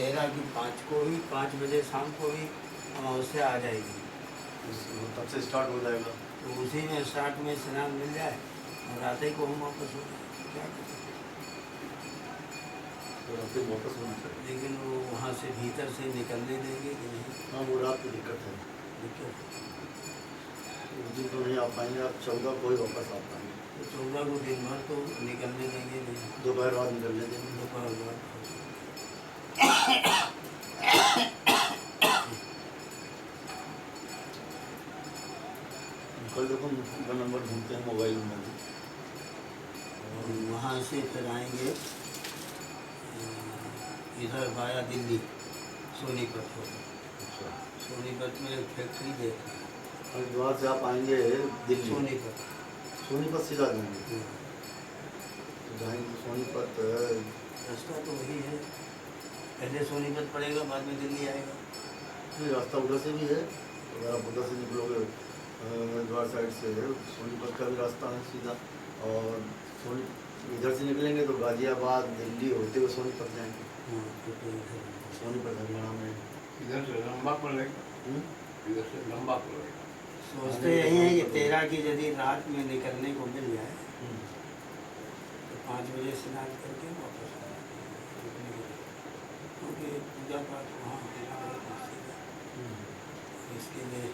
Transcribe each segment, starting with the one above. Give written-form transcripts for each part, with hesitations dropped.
13 की 5 को ही 5 बजे शाम को ही अमावस्या आ जाएगी। तब से स्टार्ट हो जाएगा। तो उसी में स्टार्ट में स्नान मिल जाए और रात ही को हम वापस हो जाए, क्या कर सकते हैं। तो रात में वापस होना चाहिए। लेकिन वो वहाँ से भीतर से निकलने देंगे कि नहीं, हाँ वो रात में दिक्कत है, दिक्कत है। उस दिन तो नहीं आ पाएंगे आप, 14 को ही वापस आ पाएंगे। तो 14 को दिन भर तो निकलने देंगे नहीं, दोपहर बाद निकलने देंगे। दोपहर बाद। कल देखो उनका नंबर ढूंढते हैं मोबाइल में, और वहाँ से फिर आएंगे इधर वाया दिल्ली, सोनीपत हो। अच्छा सोनीपत में एक फैक्ट्री देखा है। हरिद्वार से आप आएंगे दिल्ली, सोनीपत सोनीपत सीधा जाएंगे। तो जाएंगे सोनीपत, रास्ता तो वही है, पहले सोनीपत पड़ेगा बाद में दिल्ली आएगा। नहीं रास्ता उधर से भी है, अगर आप उधर से निकलोगे हरिद्वार साइड से सोनीपत का भी रास्ता है सीधा, और इधर से निकलेंगे तो गाजियाबाद दिल्ली होते हुए सोनीपत जाएंगे। सोनीपत हरियाणा में इधर से लंबा पड़ेगा, इधर से लंबा पड़ेगा। सोचते यही है कि 13 की यदि रात में निकलने को मिल जाए तो 5 बजे स्नान करके वापस आ जाए, क्योंकि पूजा पाठ वहाँ होना बहुत मुश्किल है। इसके लिए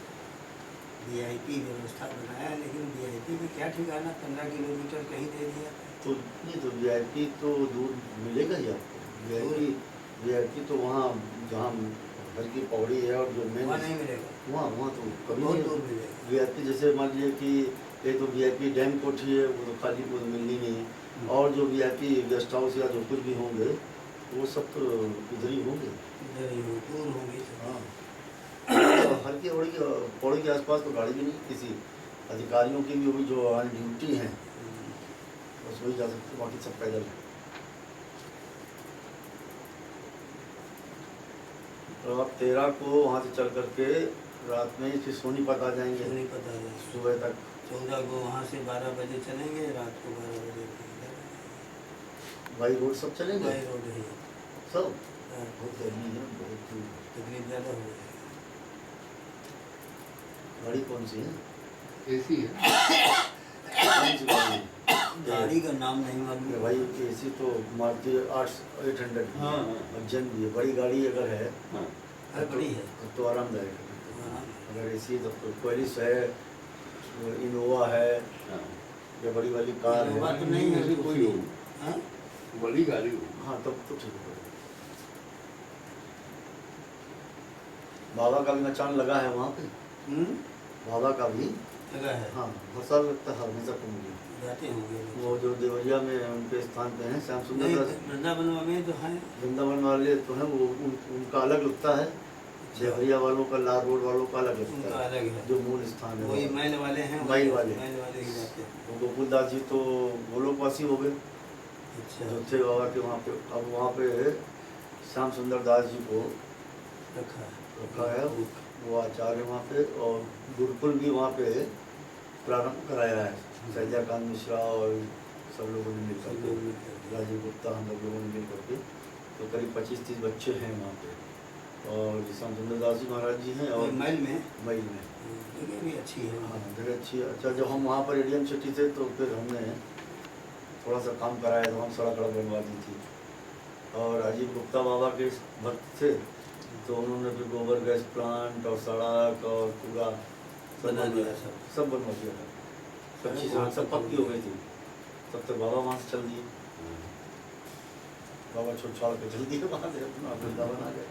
VIP व्यवस्था बनाया, लेकिन VIP में क्या ठिकाना, 15 किलोमीटर कहीं दे दिया। तो नहीं तो VIP तो दूर मिलेगा ही आपको। VIP तो वहाँ जहाँ घर की पौड़ी है और जो मेन वहाँ नहीं मिलेगा, वहाँ तो कभी बहुत नहीं। दूर मिलेगा। VIP जैसे मान लीजिए कि ये तो VIP डैम कोठी है, वो तो खाली वो मिलनी नहीं है, और जो VIP गेस्ट हाउस या जो कुछ भी होंगे वो सब तो इधर ही होंगे, इधर ही हो, दूर होंगे। हाँ। हर की पौड़ी के आसपास तो गाड़ी भी नहीं, किसी अधिकारियों की भी जो ऑन ड्यूटी हैं बस वही जा सकते, बाकी सब पैदल है। तो आप 13 को वहाँ से चल करके रात में फिर सोनीपत आ जाएंगे, सोनीपत आ जाएंगे सुबह तक। 14 को वहाँ से 12 बजे चलेंगे, रात को 12 बजे बाई रोड सब चलेंगे, बाई रोड है सब। बहुत गर्मी है, बहुत तकलीफ ज़्यादा हो जाएगी। गाड़ी कौन सी है? AC है, कौन सी गाड़ी है? गाड़ी का नाम नहीं मालूम भाई AC तो मारुति 800 हाँ, जन भी है, बड़ी गाड़ी अगर है है, बड़ी है। तो आरामदायक है। हाँ, अगर AC है तब तो क्वेलिस है, इनोवा है, या बड़ी वाली कार इनोवा है। तो नहीं है, ऐसी कोई हो, हाँ? बड़ी गाड़ी हो। हाँ तब तो ठीक है। बाबा का भी मचान लगा है वहाँ पे, बाबा का भी जगह है, हाँ बहुत साल लगता है हमेशा को मुझे। जाते होंगे लोग। वो जो देवरिया में उनके स्थान पे हैं श्याम नहीं, सुंदर दास, वृंदावन में तो है। वृंदावन वाले तो हैं वो, उनका अलग लगता है। देवरिया वालों का, लाल रोड वालों का अलग लगता उनका है, अलग है, जो मूल स्थान है वही मैल वाले हैं, मैल वाले। मैल वाले ही जाते हैं। वो गोकुलदास जी तो गोलोकवासी हो गए अच्छा, जो थे बाबा के वहाँ पे। अब वहाँ पे श्याम सुंदर दास जी को रखा है, रखा है, वो आचार्य वहाँ पे, और गुरुकुल भी वहाँ पे प्रारंभ कराया है सैजाकांत मिश्रा और सब लोगों ने मिलकर के, राजीव गुप्ता, हम लोगों ने मिलकर के। तो करीब 25-30 बच्चे हैं वहाँ पे, और श्याम सुंदर दास जी महाराज जी हैं, और मैल में मई में। जगह भी अच्छी है। हाँ जगह अच्छी है। अच्छा जब हम वहाँ पर एडीएम सिटी थे तो फिर हमने थोड़ा सा काम कराया था, हम सड़क बनवा दी थी, और राजीव गुप्ता बाबा के भक्त थे तो उन्होंने फिर गोबर गैस प्लांट और सड़क और पूरा बना दिया, सब बनवा दिया था। कच्ची सड़क सब पक्की हो गई थी, तब तक बाबा वहाँ से चल दिए। बाबा छोड़ के चल दिए वहाँ से, अपना वृंदावन आ गए।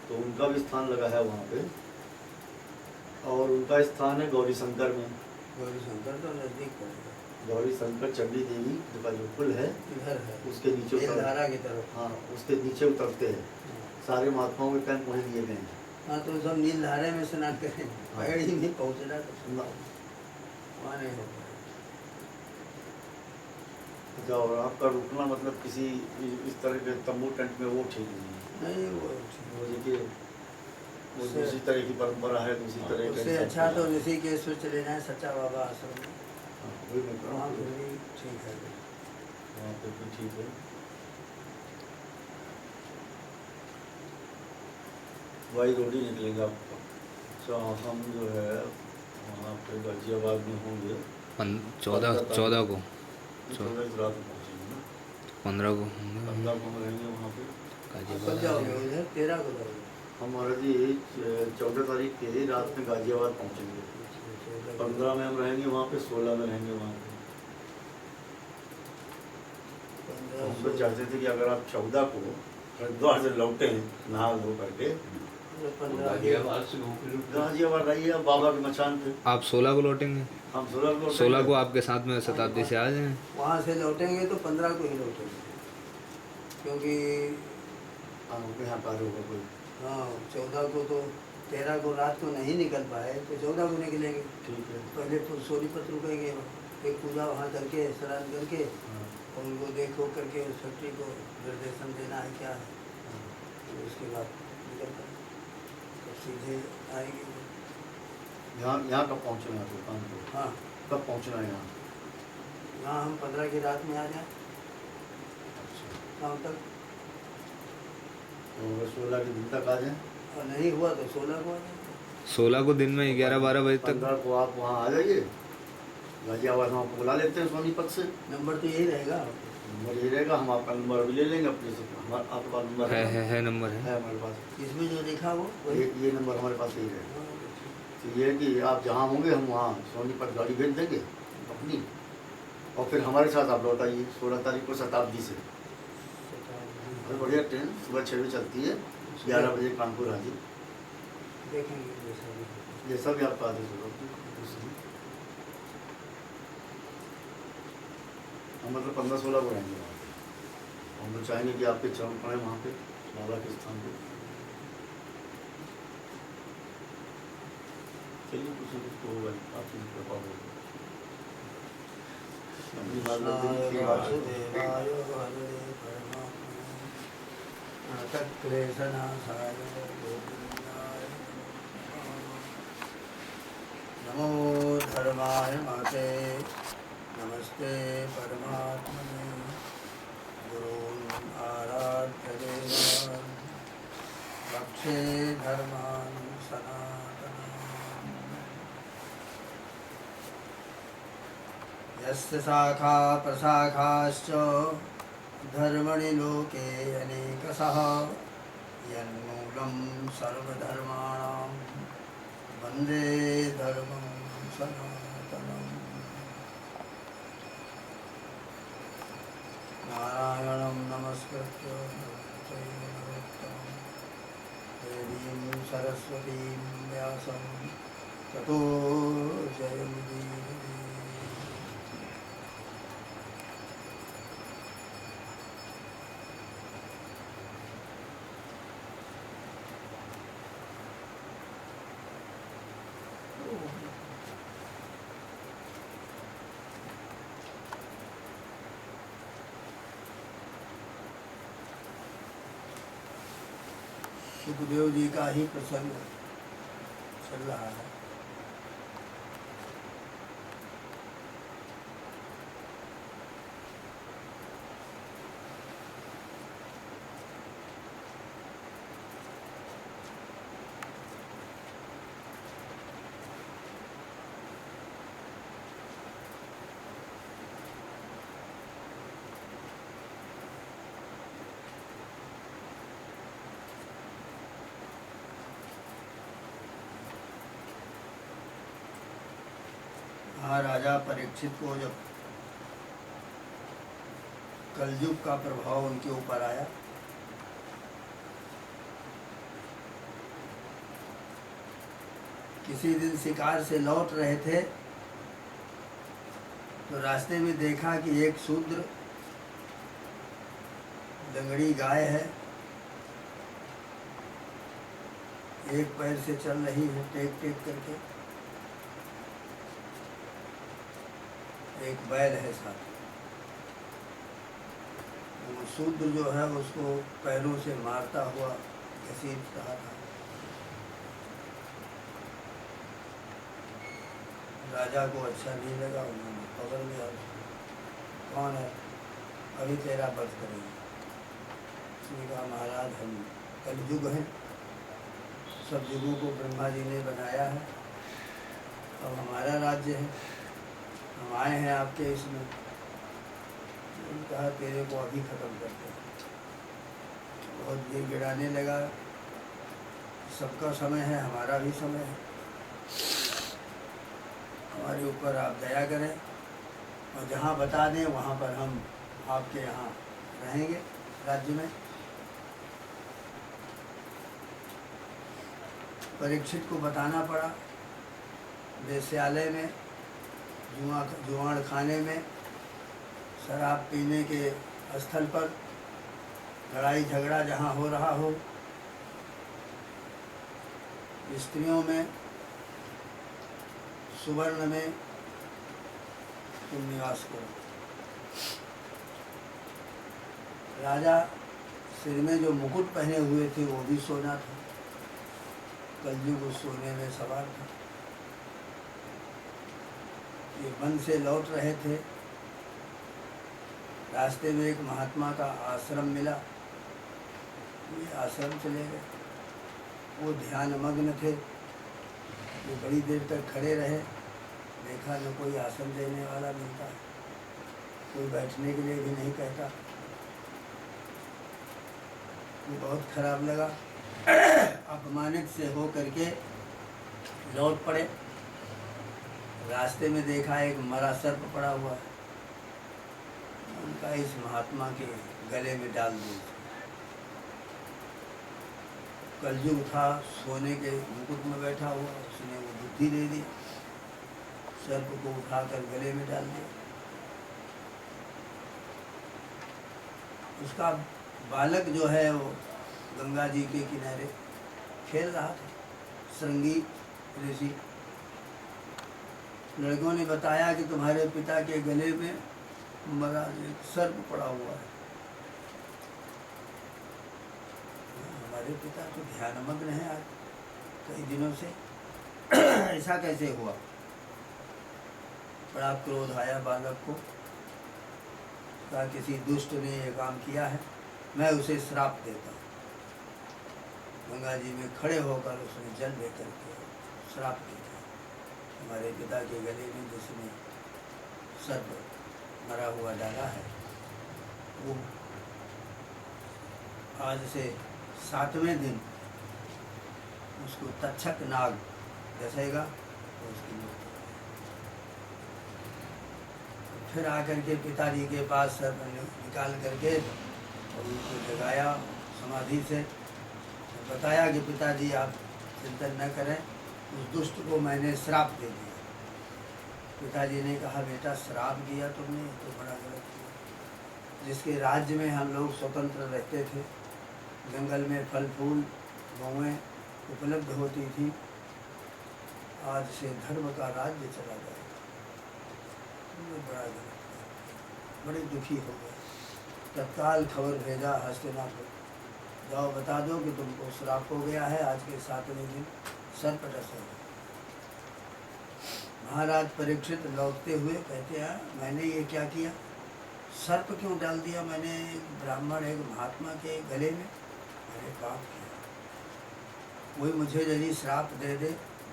तो उनका भी स्थान लगा है वहाँ पे, और उनका स्थान है गौरी शंकर में। गौरी शंकर तो नजदीक पड़ेगा, गौरी शंकर चंडी देवी का जो पुल है इधर है, उसके नीचे धारा की तरफ। हाँ उसके नीचे उतरते हैं, सारे महात्माओं के कैंप वहीं दिए गए हैं। हाँ तो सब नील धारा में स्नान करें, पैर ही नहीं पहुँचना तो वहाँ नहीं हो पाएगा। अच्छा, और आपका रुकना मतलब किसी इस तरह के तंबू टेंट में वो ठीक नहीं है? नहीं वो देखिए वो दूसरी तरह की परंपरा है, दूसरी तरह उससे के। अच्छा तो ऋषिकेश चले जाए, सच्चा बाबा आश्रम में। हाँ वही मैं कह रहा वहाँ हूँ फिर भी ठीक है। वहाँ पे भी ठीक है। वही रोड ही निकलेंगे आपको। अच्छा हम जो है वहाँ पे गाजियाबाद में होंगे 14 को, 14 की रात में पहुँचेंगे ना। 15 को होंगे 15 को हम रहेंगे वहाँ पे। कब गाजियाबाद। जाओगे उधर? 13 को जाओगे? हमारा जी 14 तारीख के रात में गाजियाबाद पहुँचेंगे। 15 में हम रहेंगे वहाँ पे, 16 में रहेंगे वहाँ पे। तो हम तो चाहते थे कि अगर आप 14 को हरिद्वार से लौटे नहा धो करके, 15 गाजियाबाद से होकर गाजियाबाद रहिए अब बाबा के मचान पे। आप 16 को लौटेंगे? हम 16 को 16 को लौटेंगे। आपके साथ में शताब्दी से आ जाएं। वहाँ से लौटेंगे तो 15 को ही लौटेंगे, क्योंकि हाँ यहाँ कार्य होगा कोई। हाँ 14 को तो 13 को रात को नहीं निकल पाए तो 14 को निकलेंगे। ठीक है। पहले तो सोनीपत रुकेंगे, एक पूजा वहाँ करके स्नान करके हाँ, और उनको देखो करके उस फैक्ट्री को निर्देशन देना है क्या है, हाँ। तो उसके बाद निकल कर तो सीधे आएंगे। यहाँ कब पहुँचना है दुकान पे? हाँ कब पहुँचना है यहाँ? यहाँ हम 15 की रात में आ जाएँ अच्छा, शाम तक, तो अगर 16 के दिन तक आ जाएँ। और नहीं हुआ तो 16 को आ जाएंगे। 16 को दिन में 11-12 बजे तक। 15 को आप वहाँ आ जाइए गाजियाबाद, हम आपको बुला लेते हैं सोनीपत से। नंबर तो यही रहेगा। नंबर यही रहेगा, हम आपका नंबर अभी ले लेंगे अपने से। हमारा आपके पास नंबर है ना? है नंबर है। है हमारे पास। इसमें जो लिखा वो वही। ये नंबर हमारे पास यही रहेगा। हाँ, तो ये है कि आप जहाँ होंगे हम वहाँ सोनीपत गाड़ी भेज देंगे अपनी, और फिर हमारे साथ आप लौट आइए 16 तारीख को शताब्दी से। बहुत बढ़िया ट्रेन सुबह 6 बजे चलती है, 11 बजे कानपुर हाजिर। देखेंगे जैसा भी होगा। जैसा भी आपका आदेश होगा उसमें हम मतलब 15-16 को रहेंगे वहाँ पे। हम तो चाहेंगे कि आपके चरण पड़े वहाँ पे बाबा के स्थान पे। चलिए कुछ न कुछ तो होगा, आपकी कृपा होगी। अपनी बात करते हैं कि बात करते हैं। वासुदेवाय वरदे परमात्मने तत्क्लेशनाशाय गोविन्दाय नमो धर्माय माते नमस्ते परमात्मने गुरून् आराध्य देवान् रक्षे धर्मान् सनातनान् यस्य शाखा प्रशाखाश्च धर्मणि लोके अनेकशः यन्मूलं सर्वधर्माणां वन्दे धर्मं सनातनम्। नारायणं नमस्कृत्य नरं नरोत्तमं देवीं सरस्वतीं व्यासं ततो जयमुदीरये। सुखदेव जी का ही प्रसंग चल रहा है। राजा परीक्षित को जब कलयुग का प्रभाव उनके ऊपर आया, किसी दिन शिकार से लौट रहे थे तो रास्ते में देखा कि एक शूद्र लंगड़ी गाय है, एक पैर से चल रही है टेक टेक करके, एक बैल है साथ। वो शूद्र जो है उसको पैरों से मारता हुआ घसीट रहा था। राजा को अच्छा नहीं लगा, उन्होंने अभी तेरा वध करेंगे। उसने कहा महाराज हम कलयुग हैं, सब युगों को ब्रह्मा जी ने बनाया है, अब हमारा राज्य है, हम आए हैं आपके इसमें। उन्होंने कहा तेरे को अभी ख़त्म करते हैं। बहुत देर गिराने लगा, सबका समय है, हमारा भी समय है, हमारे ऊपर आप दया करें और जहाँ बता दें वहाँ पर हम आपके यहाँ रहेंगे राज्य में। परीक्षित को बताना पड़ा, वेश्यालय में, जुआड़ खाने में, शराब पीने के स्थल पर, लड़ाई झगड़ा जहाँ हो रहा हो, स्त्रियों में, सुवर्ण में तुम निवास करो। राजा सिर में जो मुकुट पहने हुए थे वो भी सोना था, कलयुग उस सोने में सवार था। ये वन से लौट रहे थे, रास्ते में एक महात्मा का आश्रम मिला, ये आश्रम चले गए। वो ध्यान मग्न थे, वो बड़ी देर तक खड़े रहे, देखा न कोई आसन देने वाला मिलता, कोई बैठने के लिए भी नहीं कहता। वो बहुत खराब लगा, अपमानित से हो करके लौट पड़े। रास्ते में देखा एक मरा सर्प पड़ा हुआ है, उनका इस महात्मा के गले में डाल दो। कलयुग था, सोने के मुकुट में बैठा हुआ, उसने वो बुद्धि दे दी, सर्प को उठाकर गले में डाल दिया। उसका बालक जो है वो गंगा जी के किनारे खेल रहा था, श्रृंगी ऋषि। लड़कों ने बताया कि तुम्हारे पिता के गले में मरा एक सर्प पड़ा हुआ है। हमारे पिता तो ध्यानमग्न हैं आज कई दिनों से, ऐसा कैसे हुआ? बड़ा क्रोध आया बालक को, कहा किसी दुष्ट ने ये काम किया है, मैं उसे श्राप देता हूँ। गंगा जी में खड़े होकर उसने जल लेकर के श्राप दिया, हमारे पिता के गले में जिसने सर्प मरा हुआ डाला है, वो आज से 7वें दिन उसको तक्षक नाग दसेगा तो उसकी मृत्यु। फिर आकर के पिताजी के पास सर्प निकाल करके और उनको जगाया समाधि से, बताया कि पिताजी आप चिंतन न करें, उस दुष्ट को मैंने श्राप दे दिया। पिताजी ने कहा बेटा श्राप दिया तुमने तो बड़ा गलत किया। जिसके राज्य में हम लोग स्वतंत्र रहते थे, जंगल में फल फूल गौएँ उपलब्ध होती थी, आज से धर्म का राज्य चला गया, बड़ा गलत, बड़े दुखी हो गए। तत्काल खबर भेजा हस्तिनापुर, जाओ बता दो कि तुमको श्राप हो गया है, आज के 7वें दिन सर्प डसेगा। महाराज परीक्षित लौटते हुए कहते हैं मैंने ये क्या किया, सर्प क्यों डाल दिया मैंने एक ब्राह्मण एक महात्मा के गले में, मैंने पाप किया। वही मुझे यदि श्राप दे दे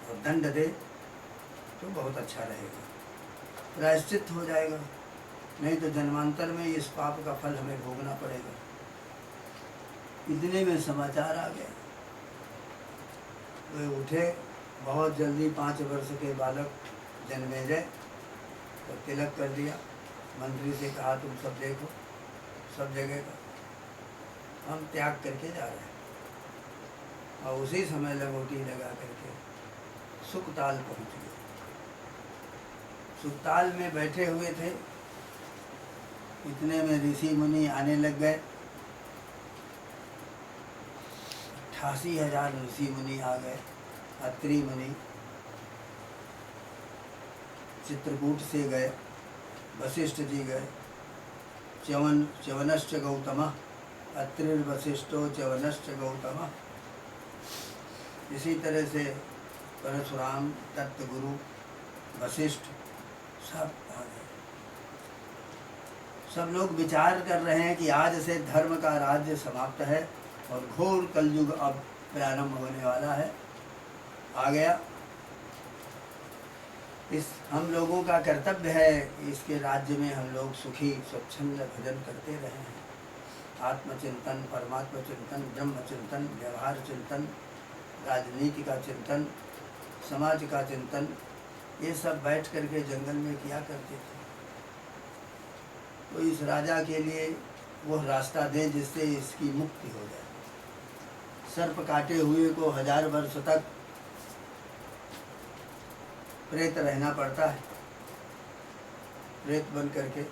और दंड दे तो बहुत अच्छा रहेगा, प्रायश्चित हो जाएगा, नहीं तो जन्मांतर में इस पाप का फल हमें भोगना पड़ेगा। इतने में समाचार आ गया, वे उठे बहुत जल्दी, 5 वर्ष के बालक जन्मेजय तो तिलक कर दिया। मंत्री से कहा तुम सब देखो सब जगह का, हम त्याग करके जा रहे हैं। और उसी समय लंगोटी लगा करके सुकताल पहुँच गए। सुकताल में बैठे हुए थे, इतने में ऋषि मुनि आने लग गए। 88,000 ऋषि मुनि आ गए। अत्रि मुनि चित्रकूट से गए, वशिष्ठ जी गए, च्यवनश्च गौतमः, अत्रिर्वशिष्ठो च्यवनश्च गौतमः। इसी तरह से परशुराम, दत्तगुरु, वशिष्ठ सब आ गए। सब लोग विचार कर रहे हैं कि आज से धर्म का राज्य समाप्त है और घोर कलयुग अब प्रारंभ होने वाला है, आ गया। इस हम लोगों का कर्तव्य है कि इसके राज्य में हम लोग सुखी स्वच्छंद भजन करते रहे हैं। आत्मचिंतन, परमात्मा चिंतन, ब्रह्म चिंतन, व्यवहार चिंतन, राजनीति का चिंतन, समाज का चिंतन, ये सब बैठ करके जंगल में किया करते थे। तो इस राजा के लिए वह रास्ता दें जिससे इसकी मुक्ति हो जाए। सर्प काटे हुए को 1000 वर्ष तक प्रेत रहना पड़ता है, प्रेत बन करके।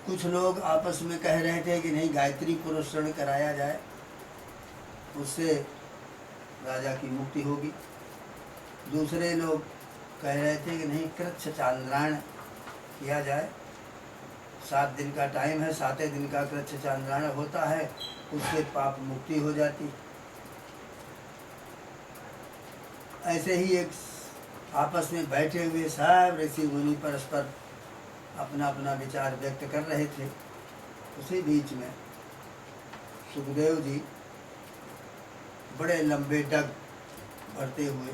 कुछ लोग आपस में कह रहे थे कि नहीं, गायत्री पुरस्करण कराया जाए, उससे राजा की मुक्ति होगी। दूसरे लोग कह रहे थे कि नहीं, कृच्छ चांद्रायण किया जाए, 7 दिन का टाइम है, 7वें दिन का कृच्छ चांद्रायण होता है, उससे पाप मुक्ति हो जाती। ऐसे ही एक आपस में बैठे हुए सब ऋषि मुनि परस्पर अपना अपना विचार व्यक्त कर रहे थे। उसी बीच में सुखदेव जी बड़े लंबे डग भरते हुए,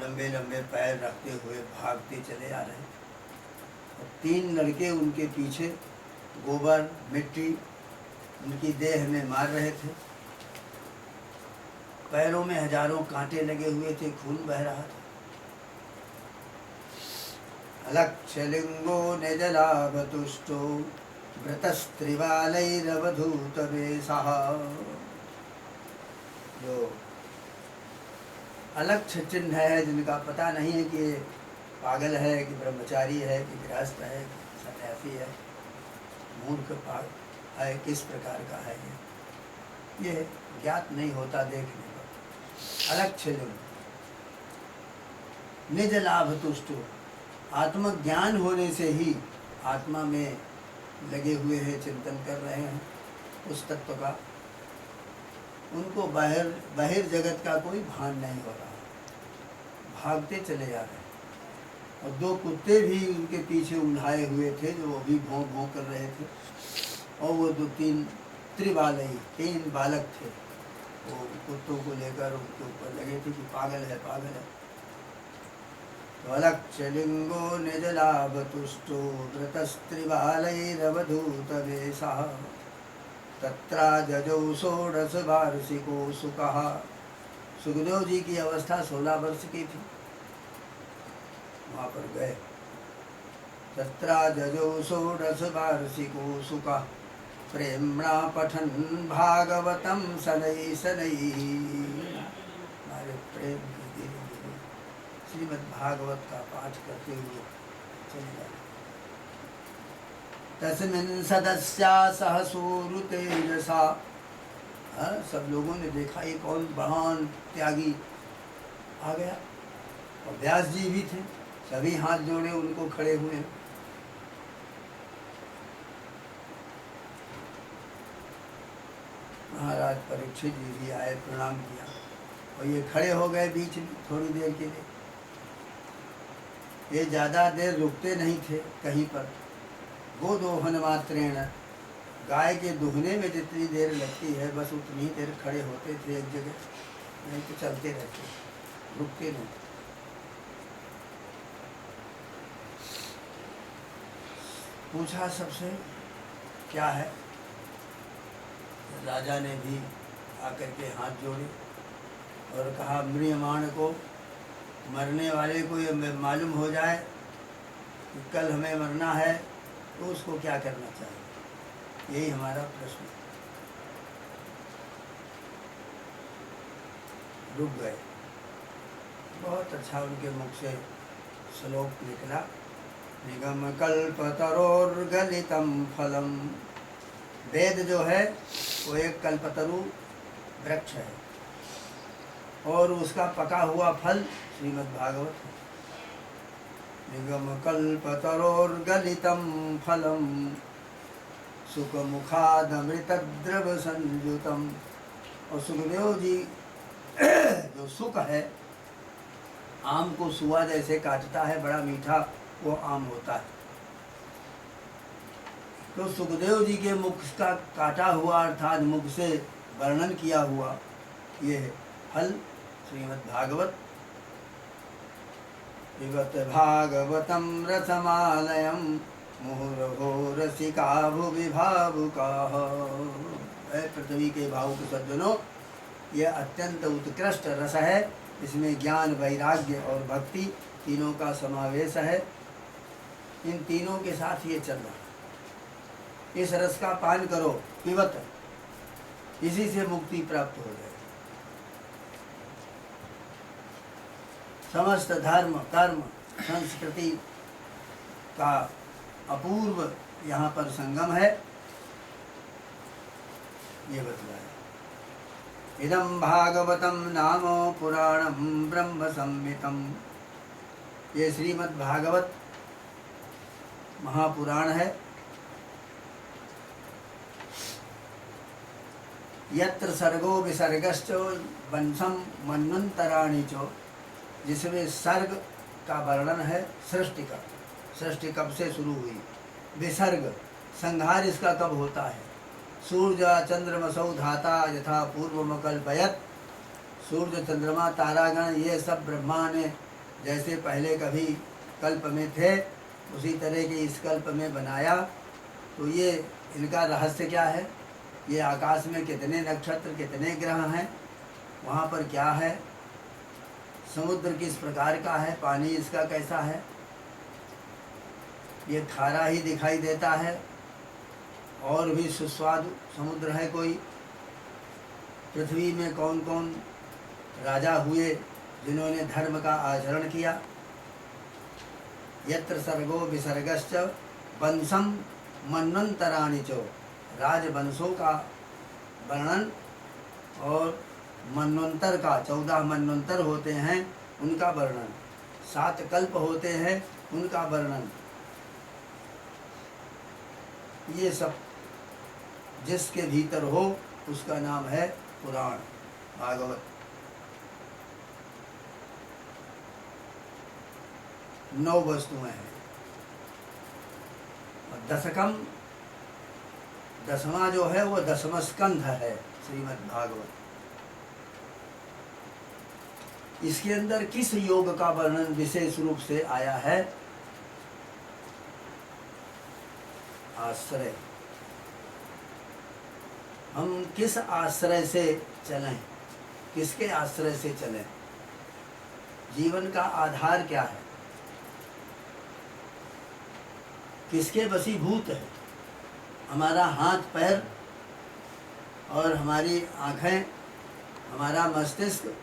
लंबे लंबे पैर रखते हुए भागते चले आ रहे हैं और 3 लड़के उनके पीछे गोबर मिट्टी उनकी देह में मार रहे थे। पैरों में हजारों कांटे लगे हुए थे, खून बह रहा था। अलक्षलिंगो निजलाभतुष्टो वृतस्त्रिवालैरवधूतवेशः। जो अलक्ष्य चिन्ह है, जिनका पता नहीं है कि पागल है कि ब्रह्मचारी है कि गृहस्थ है कि सन्यासी है, मूर्ख है, किस प्रकार का है, ये ज्ञात नहीं होता देखने पर। अलक्ष्य लिंग, निज लाभ तुष्ट, आत्मज्ञान होने से ही आत्मा में लगे हुए हैं, चिंतन कर रहे हैं उस तत्व का। उनको बाहर जगत का कोई भान नहीं हो रहा, भागते चले जा रहे हैं। और 2 कुत्ते भी उनके पीछे उल्हाए हुए थे, जो वो भी भौं भौं कर रहे थे। और वो 2-3 त्रिबालई, 3 बालक थे, वो कुत्तों को लेकर उनके ऊपर लगे थे कि पागल है पागल है। तो अलक्षलिंगो निजलाभतुष्टो वृतस्त्रिबालैरवधूतवेशः तत्रा जजौ 16 वार्षिको सुकः। सुखदेव जी की अवस्था 16 वर्ष की थी। वहाँ पर गए। तत्रा जजौ 16 वार्षिको सुकः प्रेम्णा पठन् भागवतं शनैः शनैः। हमारे प्रेम की धीरे धीरे श्रीमद् भागवत का पाठ करते हुए चले जाए। तस्मिन् सदस्या सहसूरु तेजसा। सब लोगों ने देखा ये कौन महान त्यागी आ गया। और व्यास जी भी थे, सभी हाथ जोड़े उनको खड़े हुए। महाराज परीक्षित जी भी आए, प्रणाम किया और ये खड़े हो गए बीच में थोड़ी देर के लिए। ये ज़्यादा देर रुकते नहीं थे कहीं पर। गोदोहन मात्रेण, गाय के दुहने में जितनी देर लगती है बस उतनी ही देर खड़े होते थे एक जगह, नहीं तो चलते रहते, रुकते नहीं। पूछा सबसे क्या है। राजा ने भी आकर के हाथ जोड़े और कहा, म्रियमाण को, मरने वाले को ये मालूम हो जाए कि कल हमें मरना है तो उसको क्या करना चाहिए, यही हमारा प्रश्न। रुक गए। बहुत अच्छा उनके मुख से श्लोक निकला। निगम कल्पतरोर्गलितम फलम। वेद जो है वो एक कल्पतरु वृक्ष है और उसका पका हुआ फल श्रीमद् भागवत है। निगम कल्पतरोर्गलितम फलम सुखमुखादमृतद्रव संयुतम। और सुखदेव जी जो सुख है, आम को सुआ जैसे काटता है, बड़ा मीठा वो आम होता है। तो सुखदेव जी के मुख का काटा हुआ अर्थात मुख से वर्णन किया हुआ ये फल श्रीमद् भागवत। पिबत भागवतम रसमालयम मुहुरहो रसिका भुवि भावुकाः। पृथ्वी के भावुक सज्जनों, ये अत्यंत उत्कृष्ट रस है। इसमें ज्ञान, वैराग्य और भक्ति तीनों का समावेश है। इन तीनों के साथ ये चल रहा है। इस रस का पान करो, पिबत, इसी से मुक्ति प्राप्त हो जाए। समस्त धर्म, कर्म, संस्कृति का अपूर्व यहाँ पर संगम है, ये बतलाया। इदं भागवतम नाम पुराणम ब्रह्म संहितम। ये श्रीमद् भागवत महापुराण है। यत्र सर्गो विसर्गश्च वंशम मन्वन्तराणि च। जिसमें सर्ग का वर्णन है सृष्टि का। सृष्टि कब से शुरू हुई, विसर्ग संहार इसका कब होता है। सूर्य चंद्रमसौ धाता यथा पूर्वमकल्पयत। सूर्य, चंद्रमा, तारागण ये सब ब्रह्मा ने जैसे पहले कभी कल्प में थे उसी तरह के इस कल्प में बनाया। तो ये इनका रहस्य क्या है, ये आकाश में कितने नक्षत्र, कितने ग्रह हैं, वहाँ पर क्या है, समुद्र किस प्रकार का है, पानी इसका कैसा है, ये खारा ही दिखाई देता है और भी सुस्वादु समुद्र है कोई। पृथ्वी में कौन कौन राजा हुए जिन्होंने धर्म का आचरण किया। यत्र सर्गो विसर्गश्च वंशम मन्वन्तराणि च। राजवंशों का वर्णन और मन्वंतर का, 14 मन्वंतर होते हैं उनका वर्णन, 7 कल्प होते हैं उनका वर्णन। ये सब जिसके भीतर हो उसका नाम है पुराण भागवत। 9 वस्तुएं हैं और दशकम, 10वां जो है वो 10वां स्कंध है श्रीमद् भागवत। इसके अंदर किस योग का वर्णन विशेष रूप से आया है, आश्रय। हम किस आश्रय से चलें, किसके आश्रय से चलें, जीवन का आधार क्या है, किसके वशीभूत है। हमारा हाथ पैर और हमारी आँखें, हमारा मस्तिष्क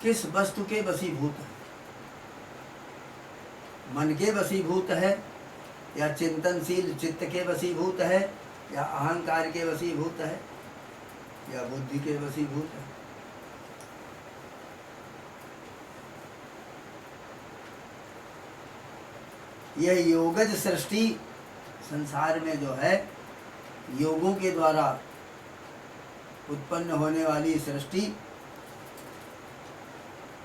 किस वस्तु के वशीभूत है, मन के वशीभूत है या चिंतनशील चित्त के वशीभूत है या अहंकार के वशीभूत है या बुद्धि के वशीभूत है। यह योगज सृष्टि संसार में जो है योगों के द्वारा उत्पन्न होने वाली सृष्टि,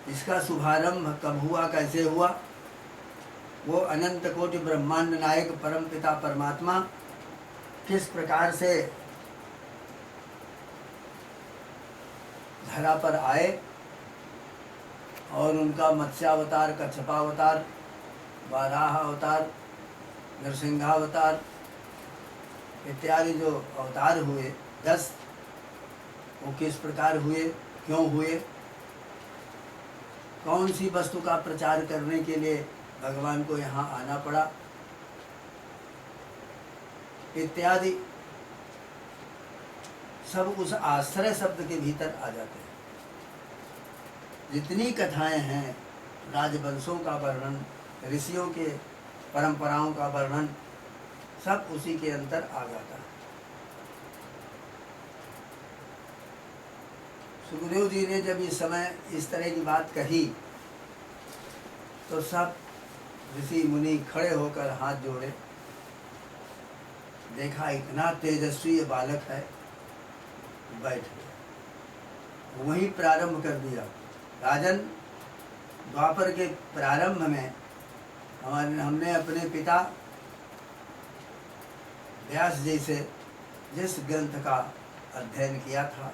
इसका शुभारंभ कब हुआ, कैसे हुआ, वो अनंत कोटि ब्रह्मांड नायक परम पिता परमात्मा किस प्रकार से धरा पर आए और उनका मत्स्यावतार, कच्छपावतार, वाराह अवतार, नरसिंहावतार इत्यादि जो अवतार हुए 10, वो किस प्रकार हुए, क्यों हुए, कौन सी वस्तु का प्रचार करने के लिए भगवान को यहाँ आना पड़ा, इत्यादि सब उस आश्रय शब्द के भीतर आ जाते हैं। जितनी कथाएं हैं, राजवंशों का वर्णन, ऋषियों के परंपराओं का वर्णन, सब उसी के अंतर आ जाता है। सुखदेव जी ने जब इस समय इस तरह की बात कही तो सब ऋषि मुनि खड़े होकर हाथ जोड़े। देखा इतना तेजस्वी ये बालक है, बैठ गया। वहीं प्रारंभ कर दिया, राजन द्वापर के प्रारंभ में हमने अपने पिता व्यास जी से जिस ग्रंथ का अध्ययन किया था